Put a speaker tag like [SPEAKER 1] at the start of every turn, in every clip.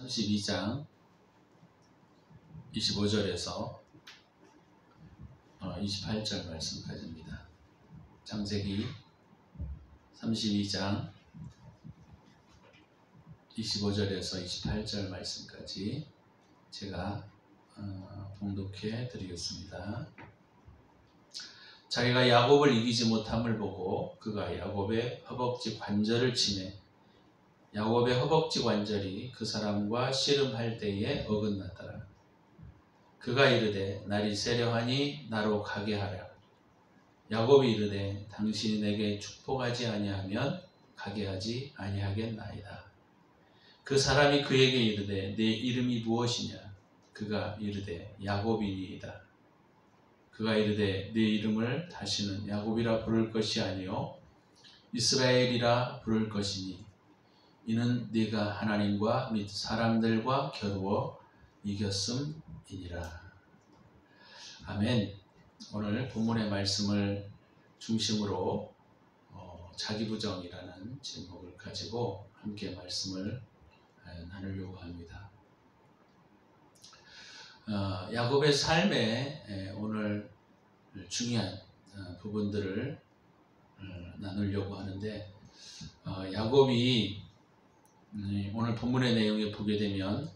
[SPEAKER 1] 32장 25절에서 28절 말씀까지입니다. 창세기 32장 25절에서 28절 말씀까지 제가 봉독해 드리겠습니다. 자기가 야곱을 이기지 못함을 보고 그가 야곱의 허벅지 관절을 치매 야곱의 허벅지 관절이 그 사람과 씨름할 때에 어긋났더라. 그가 이르되 날이 세려하니 나로 가게 하라. 야곱이 이르되 당신이 내게 축복하지 아니하면 가게 하지 아니하겠나이다. 그 사람이 그에게 이르되 네 이름이 무엇이냐? 그가 이르되 야곱이니이다. 그가 이르되 네 이름을 다시는 야곱이라 부를 것이 아니요 이스라엘이라 부를 것이니 이는 네가 하나님과 및 사람들과 겨루어 이겼음이니라. 아멘. 오늘 본문의 말씀을 중심으로 자기부정이라는 제목을 가지고 함께 말씀을 나누려고 합니다. 야곱의 삶에 오늘 중요한 부분들을 나누려고 하는데 야곱이 오늘 본문의 내용에 보게 되면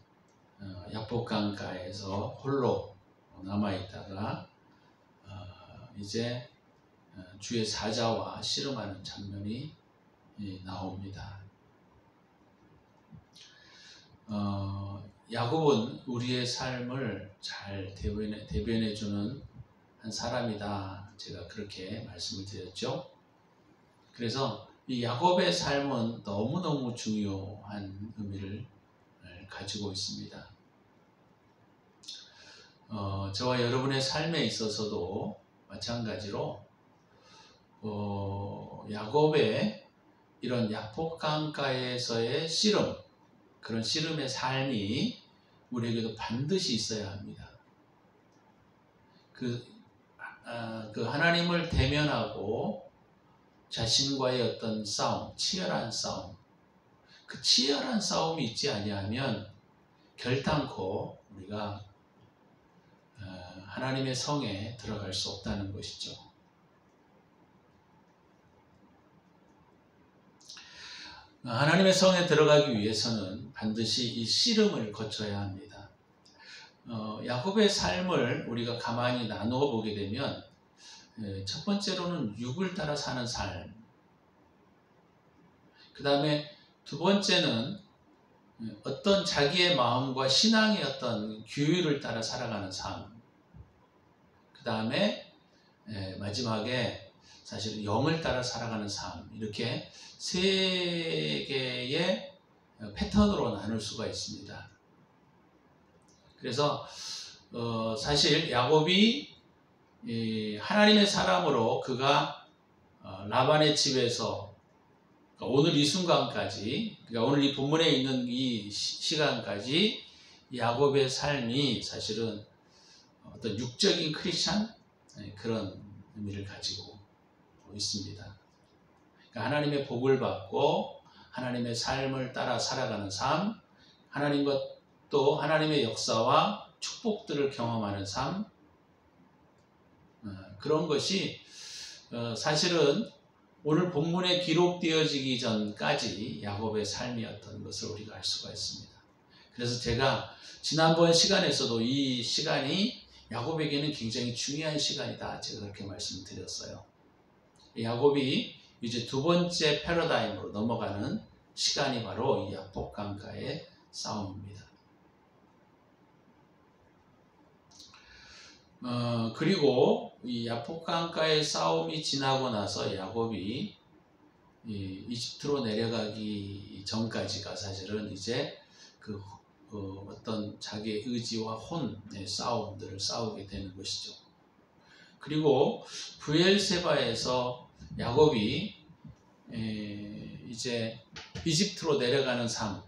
[SPEAKER 1] 야복강가에서 홀로 남아있다가 이제 주의 사자와 씨름하는 장면이 나옵니다. 야곱은 우리의 삶을 잘 대변해주는 한 사람이다. 제가 그렇게 말씀을 드렸죠. 그래서 이 야곱의 삶은 너무너무 중요한 의미를 가지고 있습니다. 저와 여러분의 삶에 있어서도 마찬가지로 야곱의 이런 야복강가에서의 씨름, 그런 씨름의 삶이 우리에게도 반드시 있어야 합니다. 그 하나님을 대면하고 자신과의 어떤 싸움, 치열한 싸움, 그 치열한 싸움이 있지 아니하면 결단코 우리가 하나님의 성에 들어갈 수 없다는 것이죠. 하나님의 성에 들어가기 위해서는 반드시 이 씨름을 거쳐야 합니다. 야곱의 삶을 우리가 가만히 나누어 보게 되면 첫 번째로는 육을 따라 사는 삶, 그 다음에 두 번째는 어떤 자기의 마음과 신앙의 어떤 규율을 따라 살아가는 삶, 그 다음에 마지막에 사실 영을 따라 살아가는 삶, 이렇게 세 개의 패턴으로 나눌 수가 있습니다. 그래서 사실 야곱이 하나님의 사람으로 그가 라반의 집에서 오늘 이 순간까지, 그러니까 오늘 이 본문에 있는 이 시간까지 야곱의 삶이 사실은 어떤 육적인 크리스찬 그런 의미를 가지고 있습니다. 그러니까 하나님의 복을 받고 하나님의 삶을 따라 살아가는 삶, 하나님과 또 하나님의 역사와 축복들을 경험하는 삶, 그런 것이 사실은 오늘 본문에 기록되어지기 전까지 야곱의 삶이었던 것을 우리가 알 수가 있습니다. 그래서 제가 지난번 시간에서도 이 시간이 야곱에게는 굉장히 중요한 시간이다, 제가 그렇게 말씀드렸어요. 야곱이 이제 두 번째 패러다임으로 넘어가는 시간이 바로 이 야복강가의 싸움입니다. 그리고 이 야복강가의 싸움이 지나고 나서 야곱이 이집트로 내려가기 전까지가 사실은 이제 어떤 자기의 의지와 혼의 싸움들을 싸우게 되는 것이죠. 그리고 브엘세바에서 야곱이 이제 이집트로 내려가는 삶,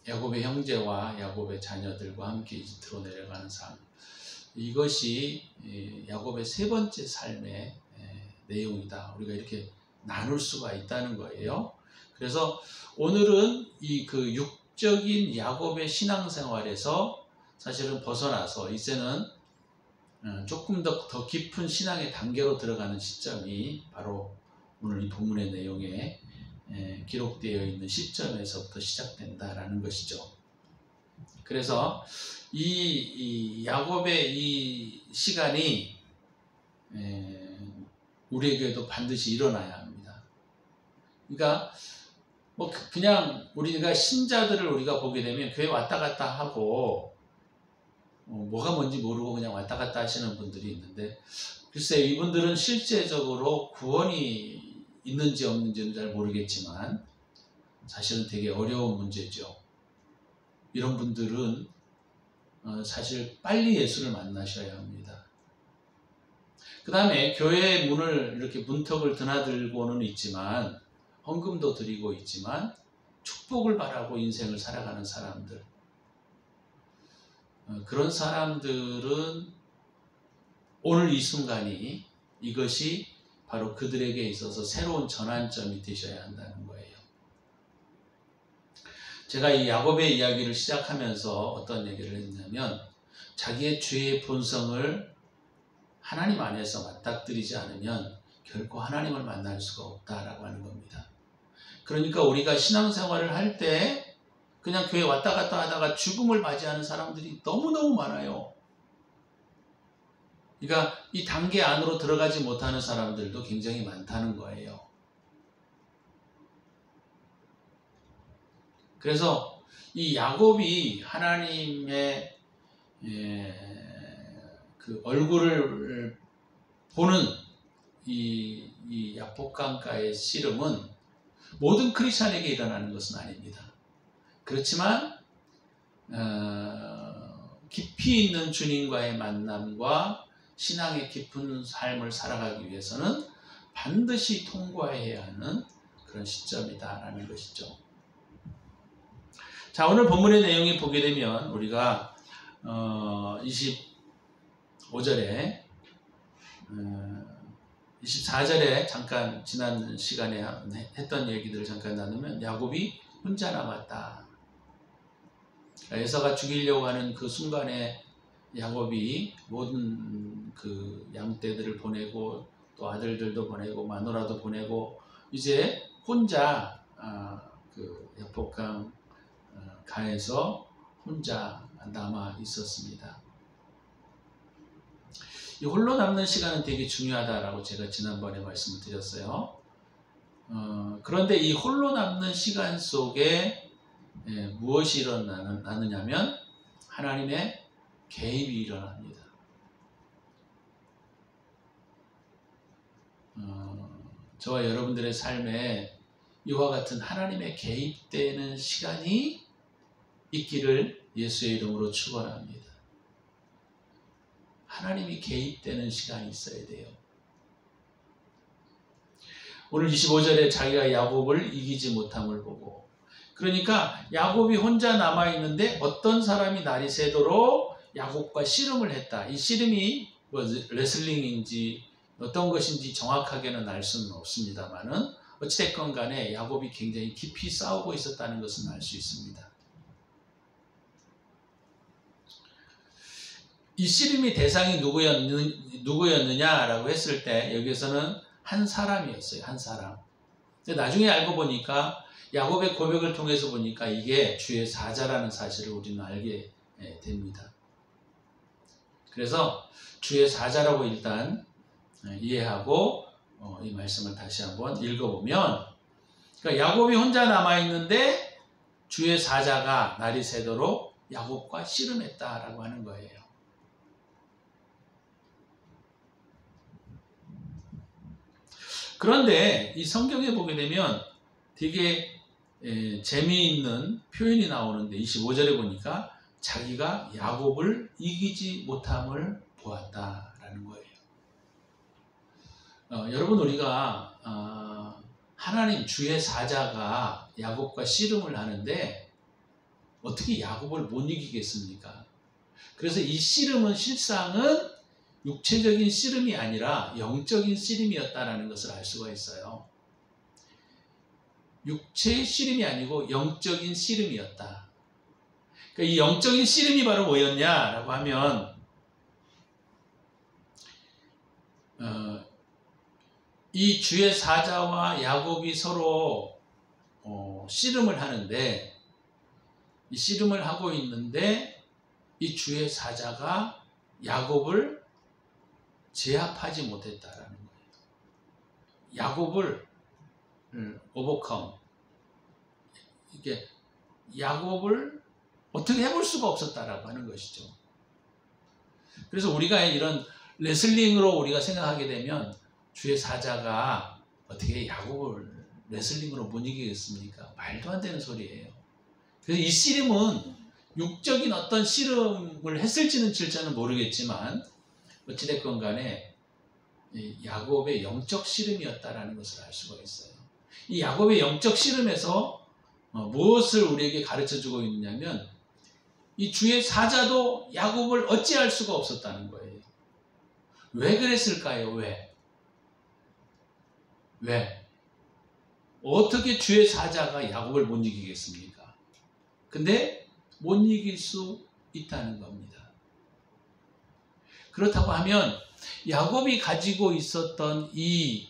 [SPEAKER 1] 야곱의 형제와 야곱의 자녀들과 함께 이집트로 내려가는 삶, 이것이 야곱의 세 번째 삶의 내용이다. 우리가 이렇게 나눌 수가 있다는 거예요. 그래서 오늘은 이 그 육적인 야곱의 신앙생활에서 사실은 벗어나서 이제는 조금 더 깊은 신앙의 단계로 들어가는 시점이 바로 오늘 이 본문의 내용에 기록되어 있는 시점에서부터 시작된다라는 것이죠. 그래서 이 야곱의 이 시간이 우리에게도 반드시 일어나야 합니다. 그러니까 뭐 그냥 우리가 신자들을 우리가 보게 되면 교회 왔다 갔다 하고 뭐가 뭔지 모르고 그냥 왔다 갔다 하시는 분들이 있는데, 글쎄 이분들은 실제적으로 구원이 있는지 없는지는 잘 모르겠지만 사실은 되게 어려운 문제죠. 이런 분들은 사실 빨리 예수를 만나셔야 합니다. 그 다음에 교회의 문을 이렇게 문턱을 드나들고는 있지만, 헌금도 드리고 있지만 축복을 바라고 인생을 살아가는 사람들, 그런 사람들은 오늘 이 순간이, 이것이 바로 그들에게 있어서 새로운 전환점이 되셔야 한다는 거예요. 제가 이 야곱의 이야기를 시작하면서 어떤 얘기를 했냐면, 자기의 죄의 본성을 하나님 안에서 맞닥뜨리지 않으면 결코 하나님을 만날 수가 없다라고 하는 겁니다. 그러니까 우리가 신앙생활을 할 때 그냥 교회 왔다 갔다 하다가 죽음을 맞이하는 사람들이 너무너무 많아요. 그러니까 이 단계 안으로 들어가지 못하는 사람들도 굉장히 많다는 거예요. 그래서 이 야곱이 하나님의 그 얼굴을 보는 이 야복강가의 씨름은 모든 크리스찬에게 일어나는 것은 아닙니다. 그렇지만 깊이 있는 주님과의 만남과 신앙의 깊은 삶을 살아가기 위해서는 반드시 통과해야 하는 그런 시점이다라는 것이죠. 자, 오늘 본문의 내용이 보게 되면 우리가 25절에 24절에 잠깐 지난 시간에 했던 얘기들을 잠깐 나누면, 야곱이 혼자 남았다. 에서가 죽이려고 하는 그 순간에 야곱이 모든 그 양떼들을 보내고 또 아들들도 보내고 마누라도 보내고 이제 혼자 그 야복강 가에서 혼자 남아 있었습니다. 이 홀로 남는 시간은 되게 중요하다라고 제가 지난번에 말씀을 드렸어요. 그런데 이 홀로 남는 시간 속에 무엇이 일어나느냐면 하나님의 개입이 일어납니다. 저와 여러분들의 삶에 이와 같은 하나님의 개입되는 시간이 있기를 예수의 이름으로 축원합니다. 하나님이 개입되는 시간이 있어야 돼요. 오늘 25절에 자기가 야곱을 이기지 못함을 보고, 그러니까 야곱이 혼자 남아있는데 어떤 사람이 날이 새도록 야곱과 씨름을 했다. 이 씨름이 뭐 레슬링인지 어떤 것인지 정확하게는 알 수는 없습니다만은 어찌됐건 간에 야곱이 굉장히 깊이 싸우고 있었다는 것은 알 수 있습니다. 이 씨름의 대상이 누구였느냐라고 했을 때 여기서는 한 사람이었어요. 한 사람. 근데 나중에 알고 보니까 야곱의 고백을 통해서 보니까 이게 주의 사자라는 사실을 우리는 알게 됩니다. 그래서 주의 사자라고 일단 이해하고 이 말씀을 다시 한번 읽어보면, 그러니까 야곱이 혼자 남아있는데 주의 사자가 날이 새도록 야곱과 씨름했다라고 하는 거예요. 그런데 이 성경에 보게 되면 되게 재미있는 표현이 나오는데 25절에 보니까 자기가 야곱을 이기지 못함을 보았다라는 거예요. 여러분, 우리가 하나님 주의 사자가 야곱과 씨름을 하는데 어떻게 야곱을 못 이기겠습니까? 그래서 이 씨름은 실상은 육체적인 씨름이 아니라 영적인 씨름이었다라는 것을 알 수가 있어요. 육체의 씨름이 아니고 영적인 씨름이었다. 그러니까 이 영적인 씨름이 바로 뭐였냐라고 하면 이 주의 사자와 야곱이 서로 씨름을 하는데, 이 씨름을 하고 있는데 이 주의 사자가 야곱을 제압하지 못했다라는 거예요. 야곱을 오버컴, 이게 야곱을 어떻게 해볼 수가 없었다라고 하는 것이죠. 그래서 우리가 이런 레슬링으로 우리가 생각하게 되면 주의 사자가 어떻게 야곱을 레슬링으로 못 이기겠습니까? 말도 안 되는 소리예요. 그래서 이 씨름은 육적인 어떤 씨름을 했을지는 저는 모르겠지만 어찌됐건 간에 야곱의 영적 씨름이었다라는 것을 알 수가 있어요. 이 야곱의 영적 씨름에서 무엇을 우리에게 가르쳐주고 있느냐면 이 주의 사자도 야곱을 어찌할 수가 없었다는 거예요. 왜 그랬을까요? 왜? 어떻게 주의 사자가 야곱을 못 이기겠습니까? 근데 못 이길 수 있다는 겁니다. 그렇다고 하면 야곱이 가지고 있었던 이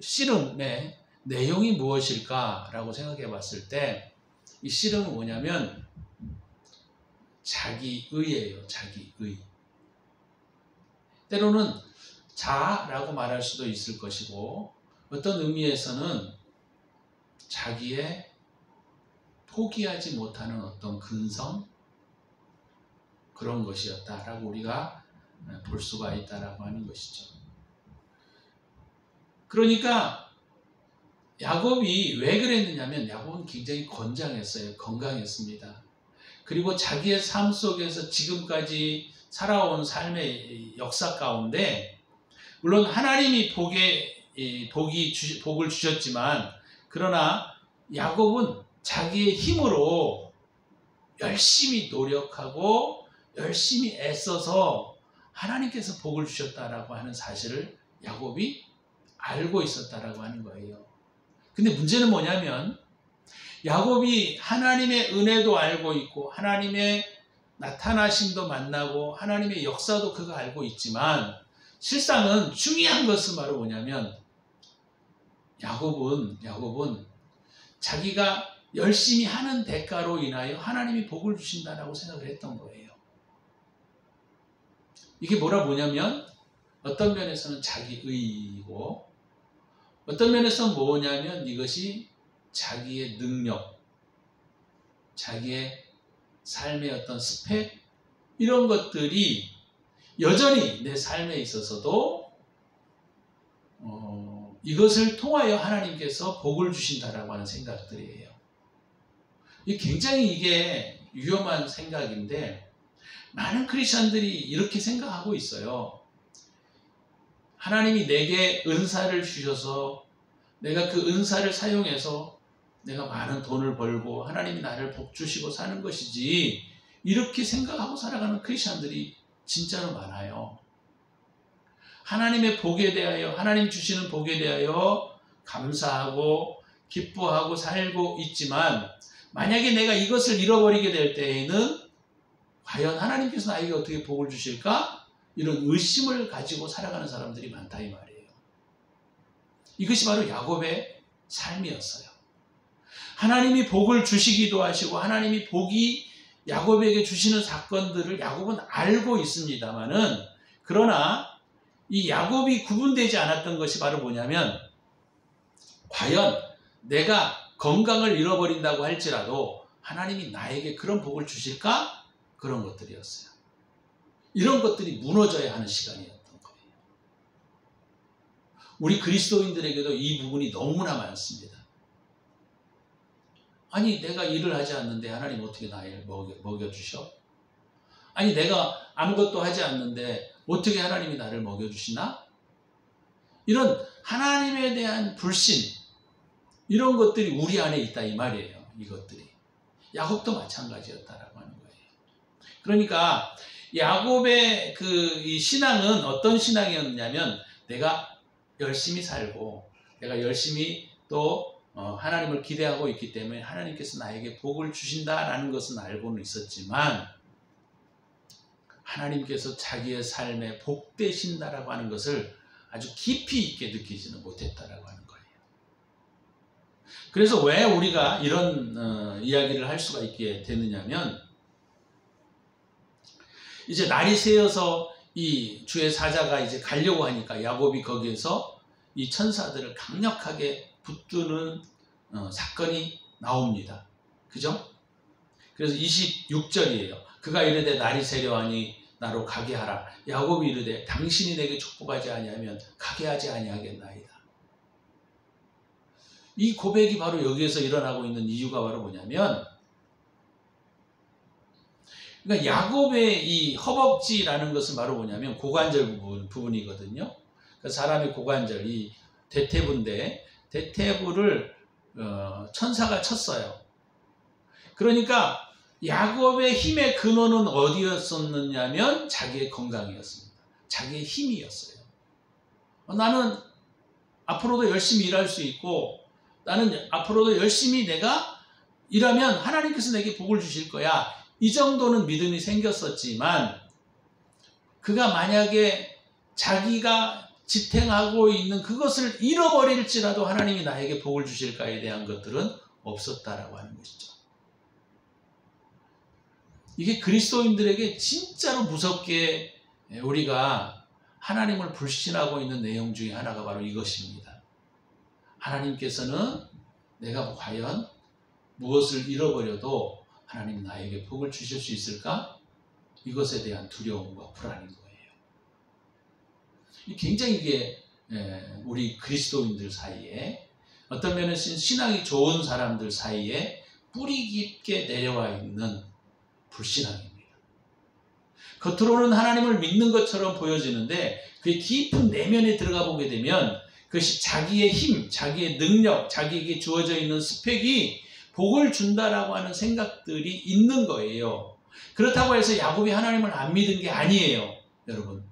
[SPEAKER 1] 씨름의 내용이 무엇일까라고 생각해 봤을 때 이 씨름은 뭐냐면 자기의예요. 자기의. 때로는 자라고 말할 수도 있을 것이고 어떤 의미에서는 자기의 포기하지 못하는 어떤 근성, 그런 것이었다라고 우리가 볼 수가 있다라고 하는 것이죠. 그러니까 야곱이 왜 그랬느냐면 야곱은 굉장히 건장했어요. 건강했습니다. 그리고 자기의 삶 속에서 지금까지 살아온 삶의 역사 가운데 물론 하나님이 복을 주셨지만 그러나 야곱은 자기의 힘으로 열심히 노력하고 열심히 애써서 하나님께서 복을 주셨다라고 하는 사실을 야곱이 알고 있었다라고 하는 거예요. 근데 문제는 뭐냐면 야곱이 하나님의 은혜도 알고 있고 하나님의 나타나심도 만나고 하나님의 역사도 그가 알고 있지만 실상은 중요한 것은 바로 뭐냐면 야곱은 자기가 열심히 하는 대가로 인하여 하나님이 복을 주신다라고 생각을 했던 거예요. 이게 뭐냐면 어떤 면에서는 자기의이고 어떤 면에서는 뭐냐면 이것이 자기의 능력, 자기의 삶의 어떤 스펙 이런 것들이 여전히 내 삶에 있어서도 이것을 통하여 하나님께서 복을 주신다라고 하는 생각들이에요. 굉장히 이게 위험한 생각인데 많은 크리스천들이 이렇게 생각하고 있어요. 하나님이 내게 은사를 주셔서 내가 그 은사를 사용해서 내가 많은 돈을 벌고 하나님이 나를 복 주시고 사는 것이지 이렇게 생각하고 살아가는 크리스천들이 진짜로 많아요. 하나님의 복에 대하여 하나님 주시는 복에 대하여 감사하고 기뻐하고 살고 있지만 만약에 내가 이것을 잃어버리게 될 때에는 과연 하나님께서 나에게 어떻게 복을 주실까? 이런 의심을 가지고 살아가는 사람들이 많다 이 말이에요. 이것이 바로 야곱의 삶이었어요. 하나님이 복을 주시기도 하시고 하나님이 복이 야곱에게 주시는 사건들을 야곱은 알고 있습니다만은 그러나 이 야곱이 구분되지 않았던 것이 바로 뭐냐면 과연 내가 건강을 잃어버린다고 할지라도 하나님이 나에게 그런 복을 주실까? 그런 것들이었어요. 이런 것들이 무너져야 하는 시간이었던 거예요. 우리 그리스도인들에게도 이 부분이 너무나 많습니다. 아니 내가 일을 하지 않는데 하나님 어떻게 나를 먹여주셔? 아니 내가 아무것도 하지 않는데 어떻게 하나님이 나를 먹여주시나? 이런 하나님에 대한 불신 이런 것들이 우리 안에 있다 이 말이에요. 이것들이 야곱도 마찬가지였다라고 하는 거예요. 그러니까 야곱의 이 신앙은 어떤 신앙이었냐면 내가 열심히 살고 내가 열심히 또 하나님을 기대하고 있기 때문에 하나님께서 나에게 복을 주신다라는 것은 알고는 있었지만 하나님께서 자기의 삶에 복 되신다라고 하는 것을 아주 깊이 있게 느끼지는 못했다라고 하는 거예요. 그래서 왜 우리가 이런 이야기를 할 수가 있게 되느냐면 이제 날이 새어서 이 주의 사자가 이제 가려고 하니까 야곱이 거기에서 이 천사들을 강력하게 붙드는 사건이 나옵니다. 그죠? 그래서 26절이에요. 그가 이르되 날이 새려하니 나로 가게 하라. 야곱이 이르되 당신이 내게 축복하지 아니하면 가게 하지 아니하겠나이다. 이 고백이 바로 여기에서 일어나고 있는 이유가 바로 뭐냐면 그러니까 야곱의 이 허벅지라는 것은 바로 뭐냐면 고관절 부분이거든요. 그러니까 사람의 고관절, 이 대퇴부인데 대퇴부를 천사가 쳤어요. 그러니까 야곱의 힘의 근원은 어디였었느냐면 자기의 건강이었습니다. 자기의 힘이었어요. 나는 앞으로도 열심히 일할 수 있고 나는 앞으로도 열심히 내가 일하면 하나님께서 내게 복을 주실 거야. 이 정도는 믿음이 생겼었지만 그가 만약에 자기가 지탱하고 있는 그것을 잃어버릴지라도 하나님이 나에게 복을 주실까에 대한 것들은 없었다라고 하는 것이죠. 이게 그리스도인들에게 진짜로 무섭게 우리가 하나님을 불신하고 있는 내용 중에 하나가 바로 이것입니다. 하나님께서는 내가 과연 무엇을 잃어버려도 하나님 나에게 복을 주실 수 있을까? 이것에 대한 두려움과 불안인 거예요. 굉장히 이게 우리 그리스도인들 사이에 어떤 면에서 신앙이 좋은 사람들 사이에 뿌리 깊게 내려와 있는 불신앙입니다. 겉으로는 하나님을 믿는 것처럼 보여지는데 그 깊은 내면에 들어가 보게 되면 그것이 자기의 힘, 자기의 능력, 자기에게 주어져 있는 스펙이 복을 준다라고 하는 생각들이 있는 거예요. 그렇다고 해서 야곱이 하나님을 안 믿은 게 아니에요. 여러분.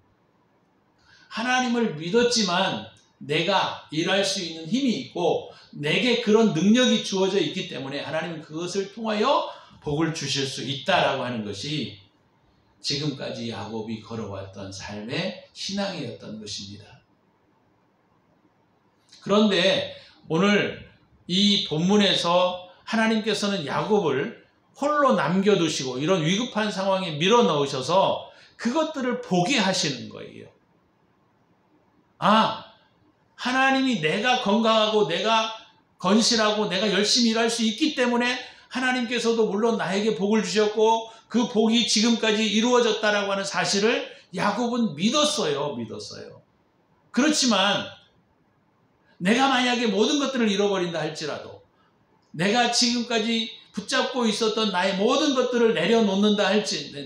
[SPEAKER 1] 하나님을 믿었지만 내가 일할 수 있는 힘이 있고 내게 그런 능력이 주어져 있기 때문에 하나님은 그것을 통하여 복을 주실 수 있다라고 하는 것이 지금까지 야곱이 걸어왔던 삶의 신앙이었던 것입니다. 그런데 오늘 이 본문에서 하나님께서는 야곱을 홀로 남겨두시고 이런 위급한 상황에 밀어넣으셔서 그것들을 보게 하시는 거예요. 하나님이 내가 건강하고 내가 건실하고 내가 열심히 일할 수 있기 때문에 하나님께서도 물론 나에게 복을 주셨고 그 복이 지금까지 이루어졌다라고 하는 사실을 야곱은 믿었어요. 그렇지만 내가 만약에 모든 것들을 잃어버린다 할지라도 내가 지금까지 붙잡고 있었던 나의 모든 것들을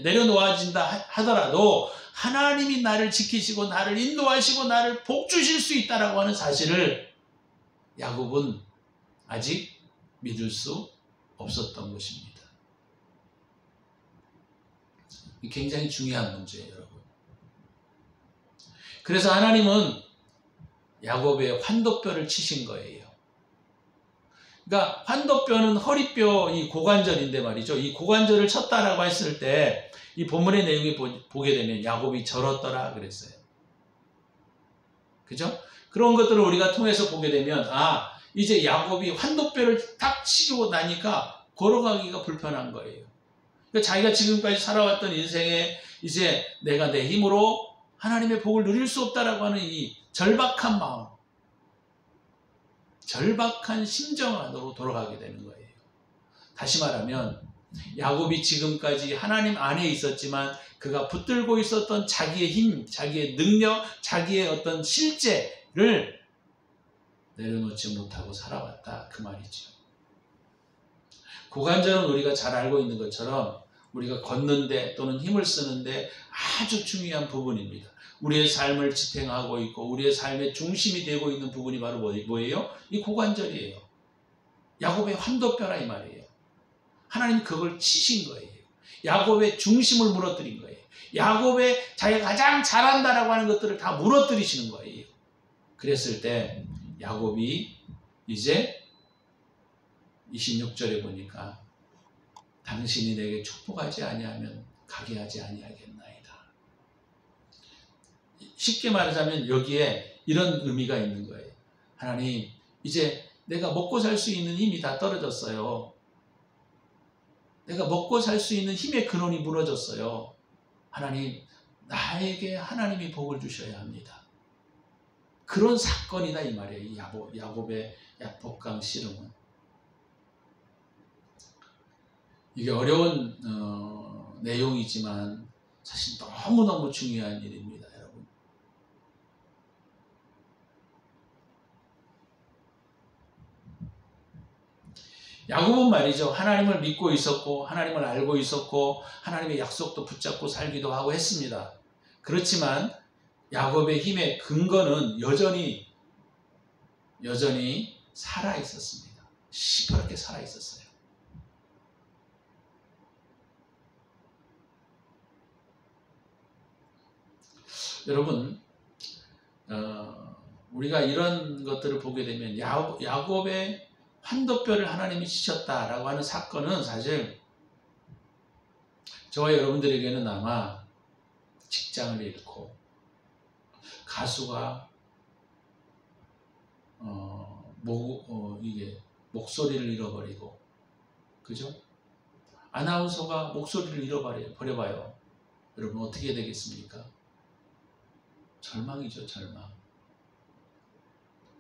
[SPEAKER 1] 내려놓아진다 하더라도 하나님이 나를 지키시고 나를 인도하시고 나를 복 주실 수 있다라고 하는 사실을 야곱은 아직 믿을 수 없었던 것입니다. 굉장히 중요한 문제예요, 여러분. 그래서 하나님은 야곱의 환도뼈를 치신 거예요. 그러니까 환도뼈는 허리뼈, 이 고관절인데 말이죠. 이 고관절을 쳤다라고 했을 때 이 본문의 내용을 보게 되면 야곱이 절었더라 그랬어요. 그죠? 그런 것들을 우리가 통해서 보게 되면 이제 야곱이 환도뼈를 딱 치고 나니까 걸어가기가 불편한 거예요. 그러니까 자기가 지금까지 살아왔던 인생에 이제 내가 내 힘으로 하나님의 복을 누릴 수 없다라고 하는 이 절박한 마음, 절박한 심정 안으로 돌아가게 되는 거예요. 다시 말하면 야곱이 지금까지 하나님 안에 있었지만 그가 붙들고 있었던 자기의 힘, 자기의 능력, 자기의 어떤 실제를 내려놓지 못하고 살아왔다 그 말이죠. 고관절은 우리가 잘 알고 있는 것처럼 우리가 걷는데 또는 힘을 쓰는데 아주 중요한 부분입니다. 우리의 삶을 지탱하고 있고 우리의 삶의 중심이 되고 있는 부분이 바로 뭐예요? 이 고관절이에요. 야곱의 환도뼈라 이 말이에요. 하나님이 그걸 치신 거예요. 야곱의 중심을 무너뜨린 거예요. 야곱의 자기가 가장 잘한다라고 하는 것들을 다 무너뜨리시는 거예요. 그랬을 때 야곱이 이제 26절에 보니까 당신이 내게 축복하지 아니하면 가게 하지 아니하겠나이다. 쉽게 말하자면 여기에 이런 의미가 있는 거예요. 하나님, 이제 내가 먹고 살 수 있는 힘이 다 떨어졌어요. 내가 먹고 살 수 있는 힘의 근원이 무너졌어요. 하나님, 나에게 하나님이 복을 주셔야 합니다. 그런 사건이다 이 말이에요. 야곱의 야복강 씨름은. 이게 어려운 내용이지만 사실 너무너무 중요한 일입니다, 여러분. 야곱은 말이죠. 하나님을 믿고 있었고 하나님을 알고 있었고 하나님의 약속도 붙잡고 살기도 하고 했습니다. 그렇지만 야곱의 힘의 근거는 여전히 살아 있었습니다. 시퍼렇게 살아 있었어요. 여러분, 우리가 이런 것들을 보게 되면 야곱의 환도뼈를 하나님이 치셨다라고 하는 사건은 사실 저와 여러분들에게는 아마 직장을 잃고 가수가 이게 목소리를 잃어버리고, 그죠? 아나운서가 목소리를 잃어버려봐요. 여러분 어떻게 되겠습니까? 절망이죠, 절망.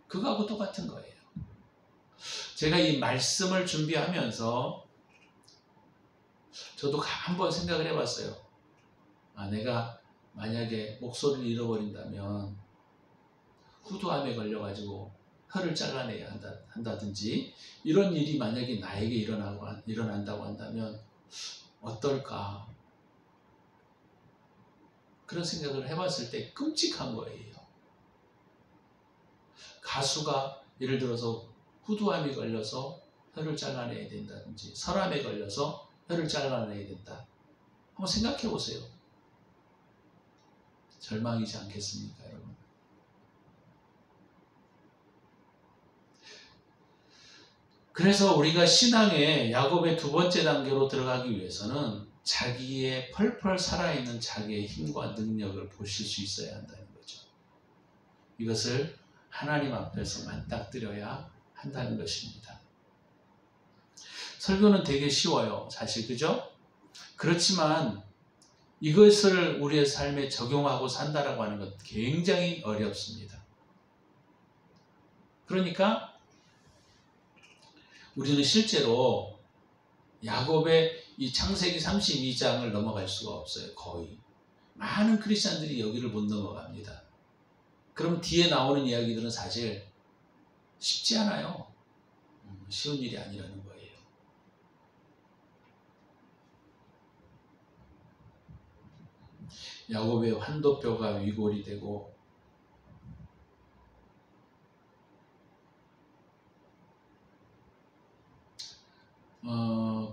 [SPEAKER 1] 그거하고 똑같은 거예요. 제가 이 말씀을 준비하면서 저도 한번 생각을 해봤어요. 내가 만약에 목소리를 잃어버린다면 후두암에 걸려가지고 혀를 잘라내야 한다든지 이런 일이 만약에 나에게 일어난다고 한다면 어떨까? 그런 생각을 해봤을 때 끔찍한 거예요. 가수가 예를 들어서 후두암에 걸려서 혀를 잘라내야 된다든지 설암에 걸려서 혀를 잘라내야 된다. 한번 생각해 보세요. 절망이지 않겠습니까, 여러분? 그래서 우리가 신앙의 야곱의 두 번째 단계로 들어가기 위해서는 자기의 펄펄 살아있는 자기의 힘과 능력을 보실 수 있어야 한다는 거죠. 이것을 하나님 앞에서 맞닥뜨려야 한다는 것입니다. 설교는 되게 쉬워요, 사실, 그죠? 그렇지만 이것을 우리의 삶에 적용하고 산다라고 하는 것 굉장히 어렵습니다. 그러니까 우리는 실제로 야곱의 이 창세기 32장을 넘어갈 수가 없어요. 거의 많은 크리스찬들이 여기를 못 넘어갑니다. 그럼 뒤에 나오는 이야기들은 사실 쉽지 않아요. 쉬운 일이 아니라는 거예요. 야곱의 환도뼈가 위골이 되고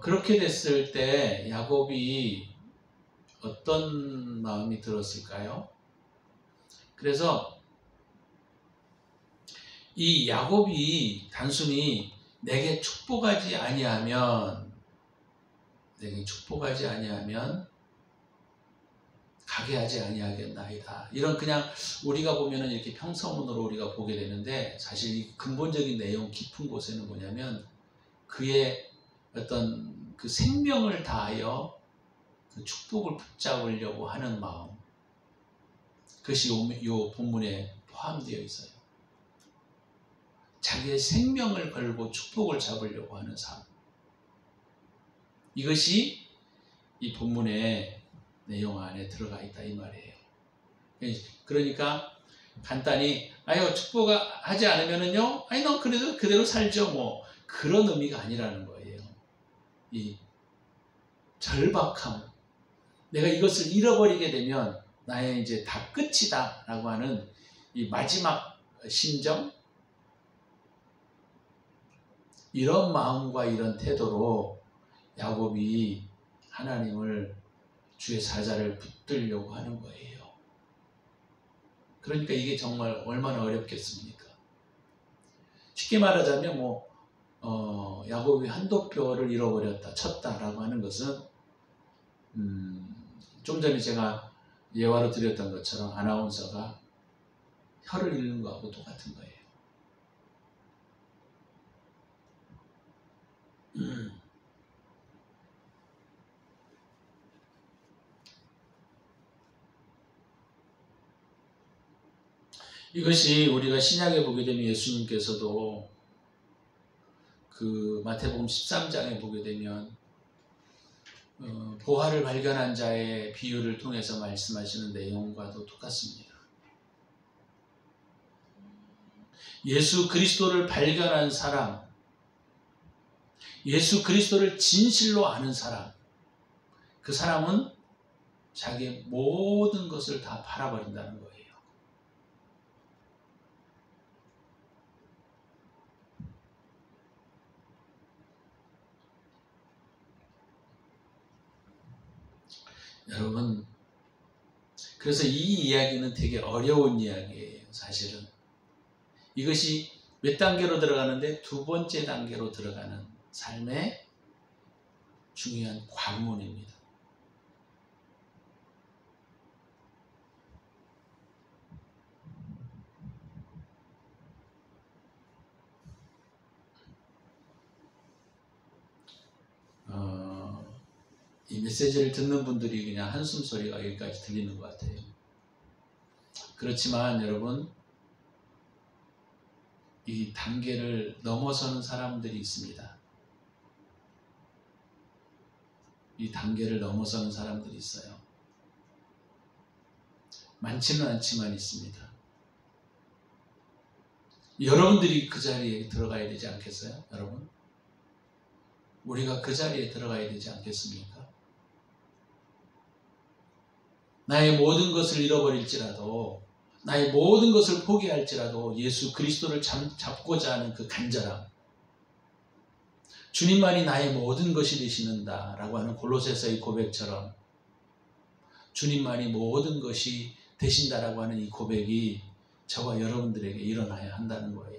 [SPEAKER 1] 그렇게 됐을 때 야곱이 어떤 마음이 들었을까요? 그래서 이 야곱이 단순히 내게 축복하지 아니하면 가게 하지 아니하겠나이다. 이런 그냥 우리가 보면은 이렇게 평서문으로 우리가 보게 되는데 사실 이 근본적인 내용 깊은 곳에는 뭐냐면 그의 어떤 그 생명을 다하여 그 축복을 붙잡으려고 하는 마음, 그것이 요 본문에 포함되어 있어요. 자기의 생명을 걸고 축복을 잡으려고 하는 삶, 이것이 이 본문의 내용 안에 들어가 있다 이 말이에요. 그러니까 간단히 축복하지 않으면은요, 너 그래도 그대로 살죠, 뭐 그런 의미가 아니라는 거예요. 이 절박함, 내가 이것을 잃어버리게 되면 나의 이제 다 끝이다 라고 하는 이 마지막 심정, 이런 마음과 이런 태도로 야곱이 하나님을, 주의 사자를 붙들려고 하는 거예요. 그러니까 이게 정말 얼마나 어렵겠습니까? 쉽게 말하자면 야곱이 한도 표를 잃어버렸다, 쳤다라고 하는 것은 좀 전에 제가 예화로 드렸던 것처럼 아나운서가 혀를 잃는 거하고 똑같은 거예요. 이것이 우리가 신약에 보게 되면 예수님께서도 그 마태복음 13장에 보게 되면 보화를 발견한 자의 비유를 통해서 말씀하시는 내용과도 똑같습니다. 예수 그리스도를 발견한 사람, 예수 그리스도를 진실로 아는 사람, 그 사람은 자기의 모든 것을 다 팔아버린다는 거예요. 여러분, 그래서 이 이야기는 되게 어려운 이야기예요. 사실은 이것이 몇 단계로 들어가는데 두 번째 단계로 들어가는 삶의 중요한 관문입니다. 이 메시지를 듣는 분들이 그냥 한숨 소리가 여기까지 들리는 것 같아요. 그렇지만 여러분, 이 단계를 넘어서는 사람들이 있습니다. 이 단계를 넘어서는 사람들이 있어요. 많지는 않지만 있습니다. 여러분들이 그 자리에 들어가야 되지 않겠어요? 여러분? 우리가 그 자리에 들어가야 되지 않겠습니까? 나의 모든 것을 잃어버릴지라도, 나의 모든 것을 포기할지라도 예수 그리스도를 잡고자 하는 그 간절함, 주님만이 나의 모든 것이 되시는다 라고 하는 골로새서의 고백처럼 주님만이 모든 것이 되신다라고 하는 이 고백이 저와 여러분들에게 일어나야 한다는 거예요.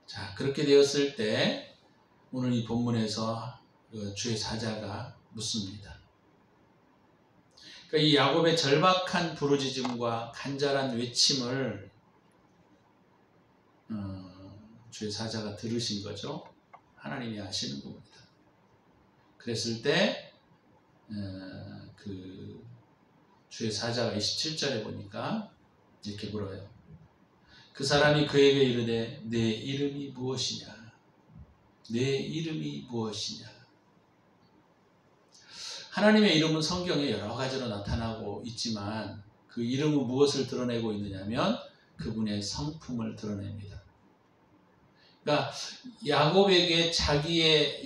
[SPEAKER 1] 자, 그렇게 되었을 때 오늘 이 본문에서 주의 사자가 묻습니다. 그러니까 이 야곱의 절박한 부르짖음과 간절한 외침을 주의 사자가 들으신 거죠. 하나님이 아시는 겁니다. 그랬을 때 그 주의 사자가 27절에 보니까 이렇게 물어요. 그 사람이 그에게 이르되 내 이름이 무엇이냐? 내 이름이 무엇이냐? 하나님의 이름은 성경에 여러 가지로 나타나고 있지만 그 이름은 무엇을 드러내고 있느냐면 그분의 성품을 드러냅니다. 그러니까 야곱에게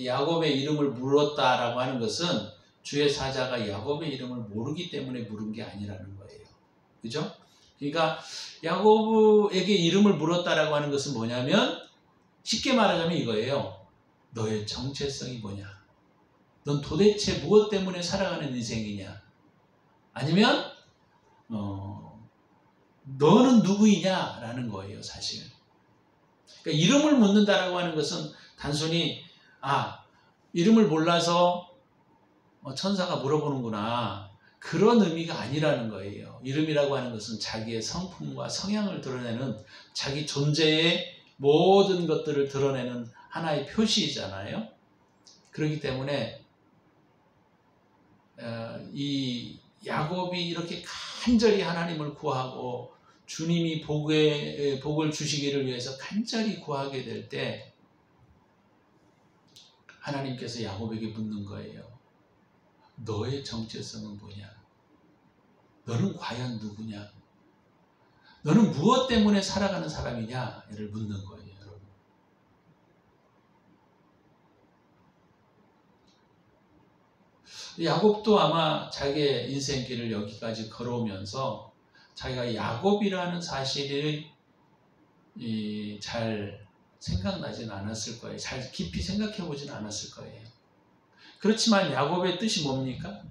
[SPEAKER 1] 야곱의 이름을 물었다라고 하는 것은 주의 사자가 야곱의 이름을 모르기 때문에 물은 게 아니라는 거예요. 그죠? 그러니까 야곱에게 이름을 물었다라고 하는 것은 뭐냐면 쉽게 말하자면 이거예요. 너의 정체성이 뭐냐? 넌 도대체 무엇 때문에 살아가는 인생이냐? 아니면 너는 누구이냐? 라는 거예요, 사실. 그러니까 이름을 묻는다라고 하는 것은 단순히 이름을 몰라서 천사가 물어보는구나. 그런 의미가 아니라는 거예요. 이름이라고 하는 것은 자기의 성품과 성향을 드러내는 자기 존재의 모든 것들을 드러내는 하나의 표시이잖아요. 그렇기 때문에 이 야곱이 이렇게 간절히 하나님을 구하고 주님이 복을 주시기를 위해서 간절히 구하게 될 때 하나님께서 야곱에게 묻는 거예요. 너의 정체성은 뭐냐? 너는 과연 누구냐? 너는 무엇 때문에 살아가는 사람이냐?를 묻는 거예요, 여러분. 야곱도 아마 자기의 인생길을 여기까지 걸어오면서 자기가 야곱이라는 사실이 잘 생각나진 않았을 거예요. 잘 깊이 생각해 보진 않았을 거예요. 그렇지만 야곱의 뜻이 뭡니까?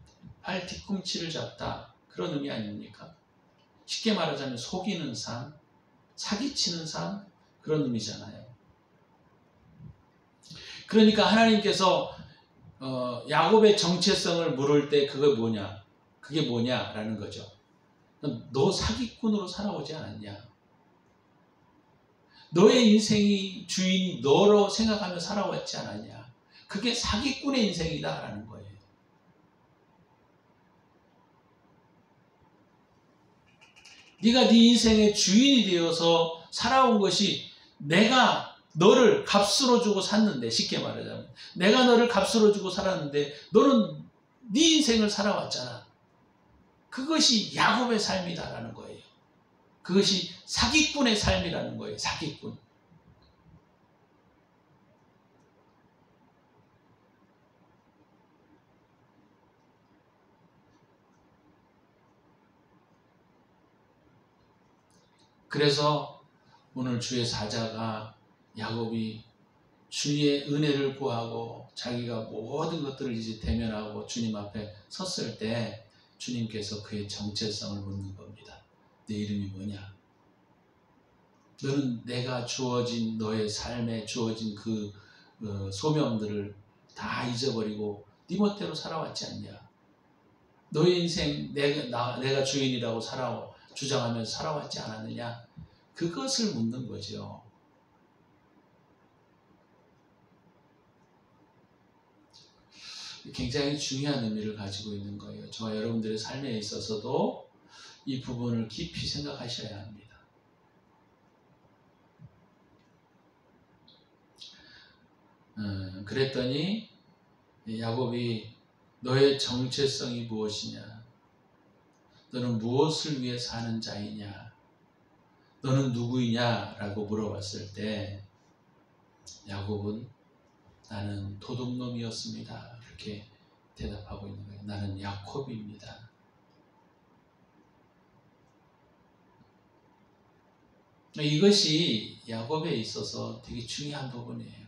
[SPEAKER 1] 팔 뒤꿈치를 잡다. 그런 의미 아닙니까? 쉽게 말하자면 속이는 삶, 사기치는 삶, 그런 의미잖아요. 그러니까 하나님께서 야곱의 정체성을 물을 때 그게 뭐냐라는 거죠. 너 사기꾼으로 살아오지 않았냐? 너의 인생이 주인이 너로 생각하며 살아왔지 않았냐? 그게 사기꾼의 인생이다라는 거예요. 네가 네 인생의 주인이 되어서 살아온 것이 내가 너를 값으로 주고 샀는데, 쉽게 말하자면 내가 너를 값으로 주고 살았는데 너는 네 인생을 살아왔잖아. 그것이 야곱의 삶이다라는 거예요. 그것이 사기꾼의 삶이라는 거예요. 사기꾼. 그래서 오늘 주의 사자가 야곱이 주의 은혜를 구하고 자기가 모든 것들을 이제 대면하고 주님 앞에 섰을 때 주님께서 그의 정체성을 묻는 겁니다. 내 이름이 뭐냐? 너는 내가 주어진 너의 삶에 주어진 그 소명들을 다 잊어버리고 네 멋대로 살아왔지 않냐? 너의 인생 내가 주인이라고 주장하면서 살아왔지 않았느냐? 그것을 묻는 거죠. 굉장히 중요한 의미를 가지고 있는 거예요. 저와 여러분들의 삶에 있어서도 이 부분을 깊이 생각하셔야 합니다. 그랬더니 야곱이 너의 정체성이 무엇이냐? 너는 무엇을 위해 사는 자이냐? 너는 누구이냐? 라고 물어봤을 때 야곱은 나는 도둑놈이었습니다. 이렇게 대답하고 있는 거예요. 나는 야콥입니다. 이것이 야곱에 있어서 되게 중요한 부분이에요.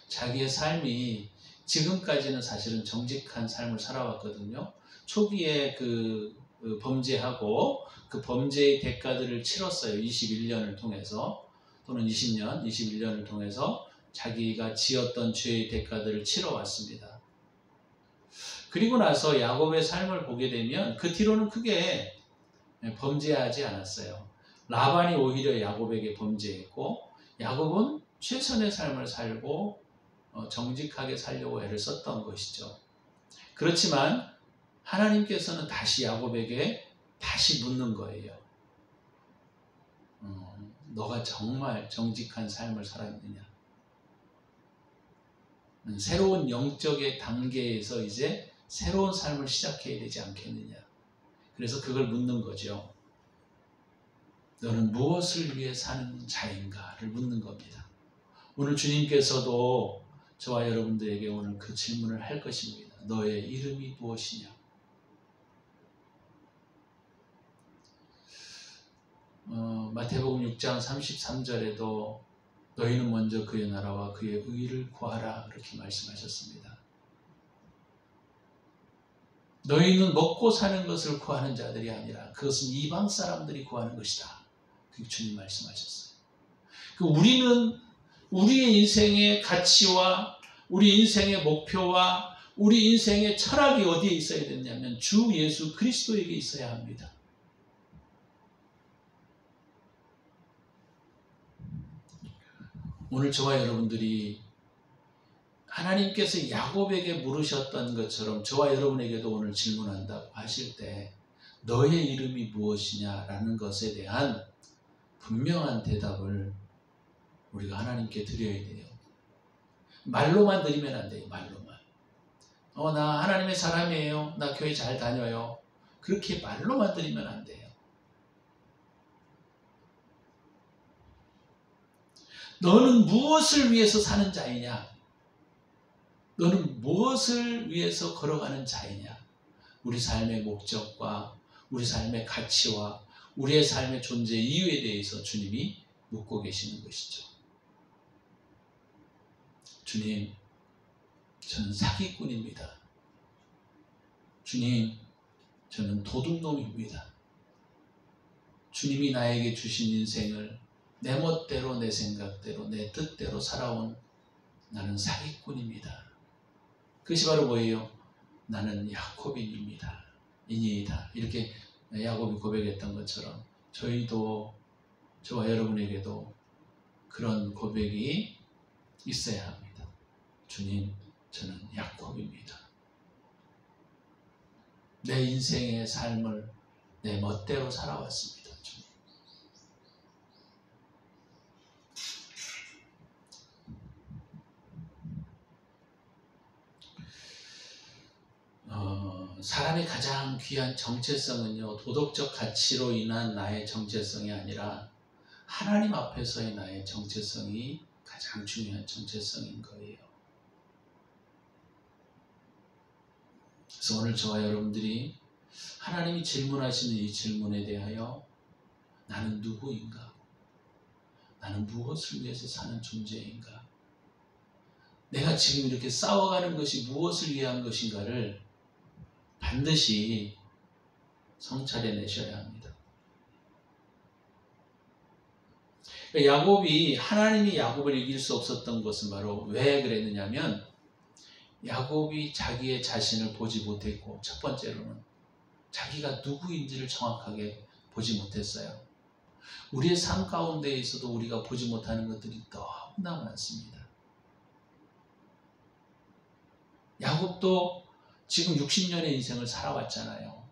[SPEAKER 1] 자기의 삶이 지금까지는 사실은 정직한 삶을 살아왔거든요. 초기에 그 범죄하고 그 범죄의 대가들을 치렀어요. 21년을 통해서, 또는 20년, 21년을 통해서 자기가 지었던 죄의 대가들을 치러왔습니다. 그리고 나서 야곱의 삶을 보게 되면 그 뒤로는 크게 범죄하지 않았어요. 라반이 오히려 야곱에게 범죄했고, 야곱은 최선의 삶을 살고 정직하게 살려고 애를 썼던 것이죠. 그렇지만 하나님께서는 다시 야곱에게 다시 묻는 거예요. 너가 정말 정직한 삶을 살았느냐? 새로운 영적의 단계에서 이제 새로운 삶을 시작해야 되지 않겠느냐? 그래서 그걸 묻는 거죠. 너는 무엇을 위해 사는 자인가를 묻는 겁니다. 오늘 주님께서도 저와 여러분들에게 오늘 그 질문을 할 것입니다. 너의 이름이 무엇이냐? 마태복음 6장 33절에도 너희는 먼저 그의 나라와 그의 의를 구하라, 그렇게 말씀하셨습니다. 너희는 먹고 사는 것을 구하는 자들이 아니라 그것은 이방 사람들이 구하는 것이다. 그렇게 주님 말씀하셨어요. 우리는 우리의 인생의 가치와 우리 인생의 목표와 우리 인생의 철학이 어디에 있어야 되냐면 주 예수 그리스도에게 있어야 합니다. 오늘 저와 여러분들이 하나님께서 야곱에게 물으셨던 것처럼 저와 여러분에게도 오늘 질문한다고 하실 때 너의 이름이 무엇이냐라는 것에 대한 분명한 대답을 우리가 하나님께 드려야 돼요. 말로만 드리면 안 돼요. 말로만. 나 하나님의 사람이에요. 나 교회 잘 다녀요. 그렇게 말로만 드리면 안 돼요. 너는 무엇을 위해서 사는 자이냐? 너는 무엇을 위해서 걸어가는 자이냐? 우리 삶의 목적과 우리 삶의 가치와 우리의 삶의 존재 이유에 대해서 주님이 묻고 계시는 것이죠. 주님, 저는 사기꾼입니다. 주님, 저는 도둑놈입니다. 주님이 나에게 주신 인생을 내 멋대로, 내 생각대로, 내 뜻대로 살아온 나는 사기꾼입니다. 그것이 바로 뭐예요? 나는 야곱인입니다. 이니이다. 이렇게 야곱이 고백했던 것처럼 저희도, 저와 여러분에게도 그런 고백이 있어야 합니다. 주님, 저는 야곱입니다. 내 인생의 삶을 내 멋대로 살아왔습니다. 주님. 사람의 가장 귀한 정체성은요, 도덕적 가치로 인한 나의 정체성이 아니라 하나님 앞에서의 나의 정체성이 가장 중요한 정체성인 거예요. 그래서 오늘 저와 여러분들이 하나님이 질문하시는 이 질문에 대하여 나는 누구인가? 나는 무엇을 위해서 사는 존재인가? 내가 지금 이렇게 싸워가는 것이 무엇을 위한 것인가를 반드시 성찰해내셔야 합니다. 야곱이, 하나님이 야곱을 이길 수 없었던 것은 바로 왜 그랬느냐면 야곱이 자기의 자신을 보지 못했고, 첫 번째로는 자기가 누구인지를 정확하게 보지 못했어요. 우리의 삶 가운데 있어도 우리가 보지 못하는 것들이 너무나 많습니다. 야곱도 지금 60년의 인생을 살아왔잖아요.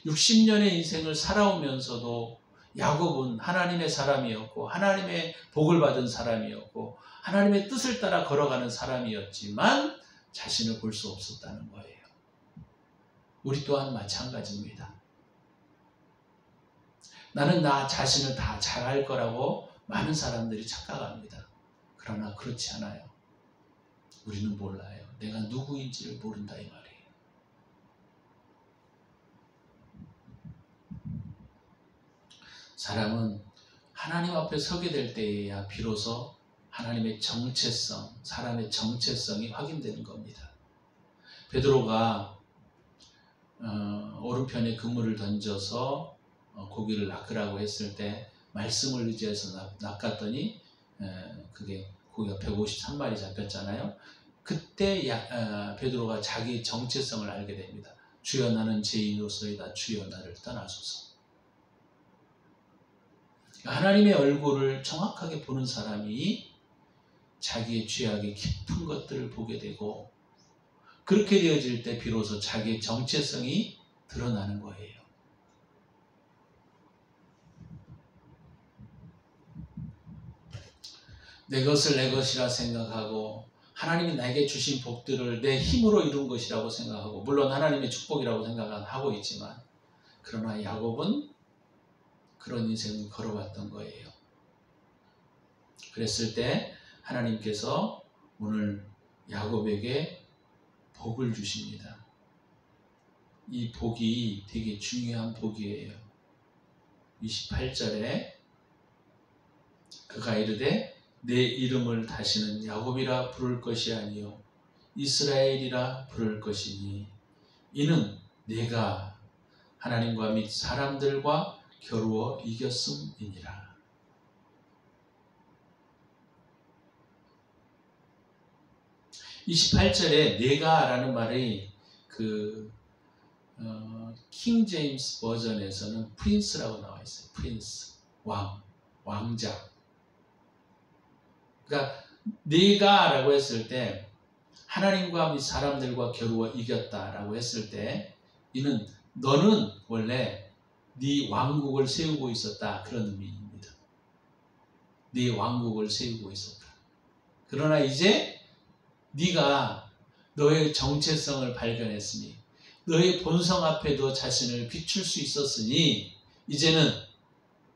[SPEAKER 1] 60년의 인생을 살아오면서도 야곱은 하나님의 사람이었고 하나님의 복을 받은 사람이었고 하나님의 뜻을 따라 걸어가는 사람이었지만 자신을 볼 수 없었다는 거예요. 우리 또한 마찬가지입니다. 나는 나 자신을 다 잘할 거라고 많은 사람들이 착각합니다. 그러나 그렇지 않아요. 우리는 몰라요. 내가 누구인지를 모른다 이 말이에요. 사람은 하나님 앞에 서게 될 때에야 비로소 하나님의 정체성, 사람의 정체성이 확인되는 겁니다. 베드로가 오른편에 그물을 던져서 고기를 낚으라고 했을 때 말씀을 의지해서 낚았더니 그게 고기가 153마리 잡혔잖아요. 그때 베드로가 자기 정체성을 알게 됩니다. 주여 나는 죄인으로서이다. 주여 나를 떠나소서. 하나님의 얼굴을 정확하게 보는 사람이 자기의 죄악의 깊은 것들을 보게 되고 그렇게 되어질 때 비로소 자기의 정체성이 드러나는 거예요. 내 것을 내 것이라 생각하고 하나님이 나에게 주신 복들을 내 힘으로 이룬 것이라고 생각하고 물론 하나님의 축복이라고 생각하고 있지만 그러나 야곱은 그런 인생을 걸어왔던 거예요. 그랬을 때 하나님께서 오늘 야곱에게 복을 주십니다. 이 복이 되게 중요한 복이에요. 28절에 그가 이르되 내 이름을 다시는 야곱이라 부를 것이 아니요 이스라엘이라 부를 것이니 이는 내가 하나님과 및 사람들과 겨루어 이겼음이니라. 28절에 내가 라는 말이 킹 제임스 버전에서는 프린스라고 나와 있어요. 프린스, 왕자. 그러니까 네가 라고 했을 때 하나님과 및 사람들과 겨루어 이겼다라고 했을 때 이는 너는 원래 네 왕국을 세우고 있었다 그런 의미입니다. 네 왕국을 세우고 있었다. 그러나 이제 네가 너의 정체성을 발견했으니 너의 본성 앞에 너 자신을 비출 수 있었으니 이제는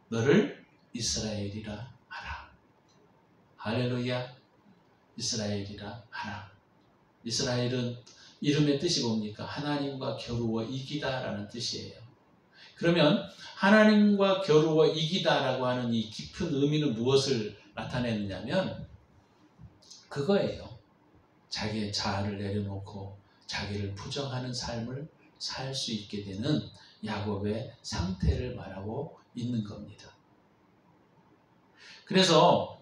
[SPEAKER 1] 너를 이스라엘이라 하라. 할렐루야. 이스라엘이라 하라. 이스라엘은 이름의 뜻이 뭡니까? 하나님과 겨루어 이기다 라는 뜻이에요. 그러면 하나님과 겨루어 이기다라고 하는 이 깊은 의미는 무엇을 나타내느냐면 그거예요. 자기의 자아를 내려놓고 자기를 부정하는 삶을 살 수 있게 되는 야곱의 상태를 말하고 있는 겁니다. 그래서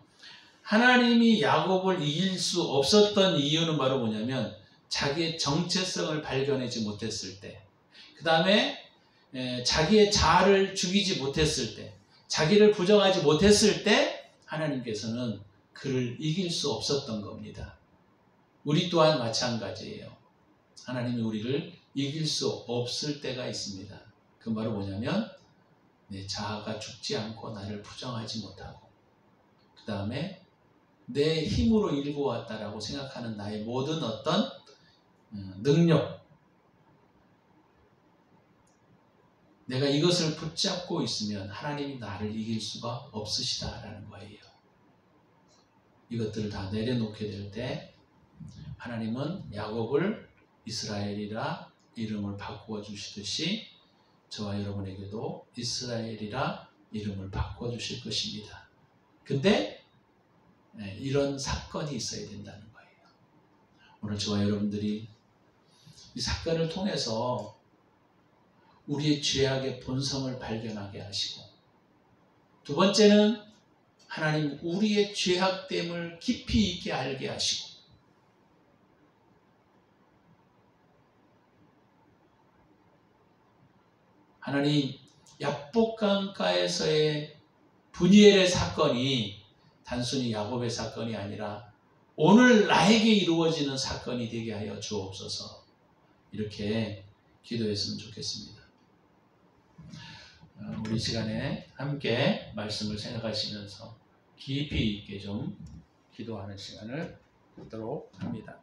[SPEAKER 1] 하나님이 야곱을 이길 수 없었던 이유는 바로 뭐냐면 자기의 정체성을 발견하지 못했을 때, 그 다음에 자기의 자아를 죽이지 못했을 때, 자기를 부정하지 못했을 때 하나님께서는 그를 이길 수 없었던 겁니다. 우리 또한 마찬가지예요. 하나님이 우리를 이길 수 없을 때가 있습니다. 그 말은 뭐냐면 내 자아가 죽지 않고 나를 부정하지 못하고, 그 다음에 내 힘으로 일구었다라고 생각하는 나의 모든 어떤 능력, 내가 이것을 붙잡고 있으면 하나님이 나를 이길 수가 없으시다라는 거예요. 이것들을 다 내려놓게 될 때 하나님은 야곱을 이스라엘이라 이름을 바꾸어 주시듯이 저와 여러분에게도 이스라엘이라 이름을 바꾸어 주실 것입니다. 근데 이런 사건이 있어야 된다는 거예요. 오늘 저와 여러분들이 이 사건을 통해서 우리의 죄악의 본성을 발견하게 하시고, 두 번째는 하나님 우리의 죄악됨을 깊이 있게 알게 하시고, 하나님 야복강가에서의 브니엘의 사건이 단순히 야곱의 사건이 아니라 오늘 나에게 이루어지는 사건이 되게 하여 주옵소서. 이렇게 기도했으면 좋겠습니다. 우리 시간에 함께 말씀을 생각하시면서 깊이 있게 좀 기도하는 시간을 갖도록 합니다.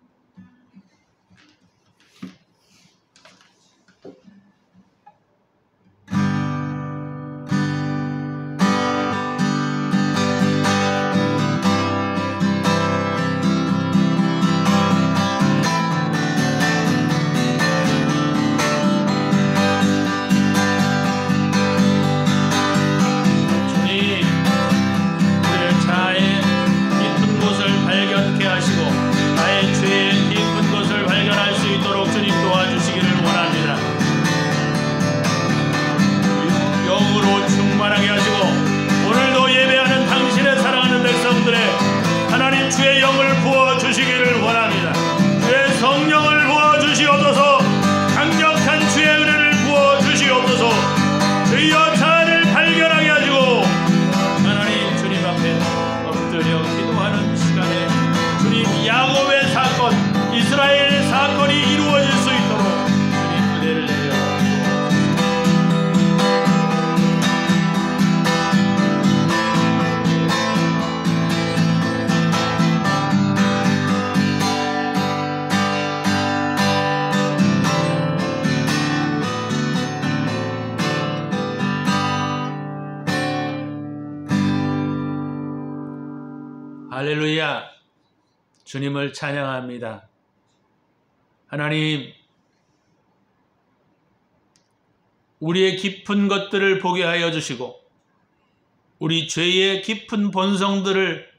[SPEAKER 1] 할렐루야. 주님을 찬양합니다. 하나님, 우리의 깊은 것들을 보게 하여 주시고 우리 죄의 깊은 본성들을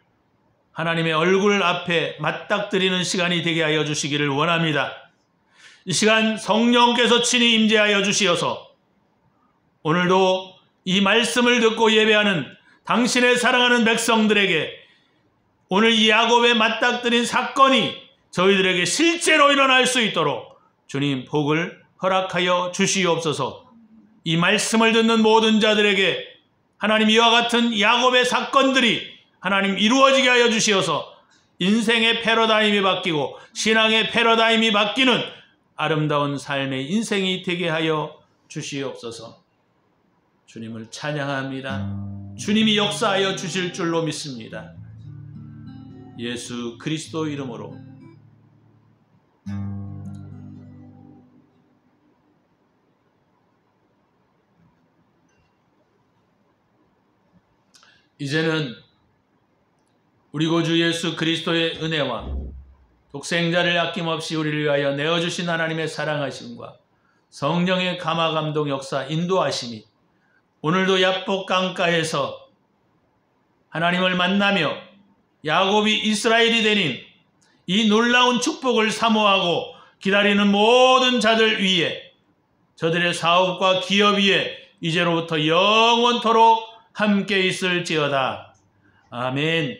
[SPEAKER 1] 하나님의 얼굴 앞에 맞닥뜨리는 시간이 되게 하여 주시기를 원합니다. 이 시간 성령께서 친히 임재하여 주시어서 오늘도 이 말씀을 듣고 예배하는 당신의 사랑하는 백성들에게 오늘 이 야곱에 맞닥뜨린 사건이 저희들에게 실제로 일어날 수 있도록 주님 복을 허락하여 주시옵소서. 이 말씀을 듣는 모든 자들에게 하나님 이와 같은 야곱의 사건들이 하나님 이루어지게 하여 주시어서 인생의 패러다임이 바뀌고 신앙의 패러다임이 바뀌는 아름다운 삶의 인생이 되게 하여 주시옵소서. 주님을 찬양합니다. 주님이 역사하여 주실 줄로 믿습니다. 예수 그리스도 이름으로 이제는 우리 구주 예수 그리스도의 은혜와 독생자를 아낌없이 우리를 위하여 내어주신 하나님의 사랑하심과 성령의 감화감동 역사 인도하심이 오늘도 야복강가에서 하나님을 만나며 야곱이 이스라엘이 되는 이 놀라운 축복을 사모하고 기다리는 모든 자들 위에 저들의 사업과 기업 위에 이제로부터 영원토록 함께 있을지어다. 아멘.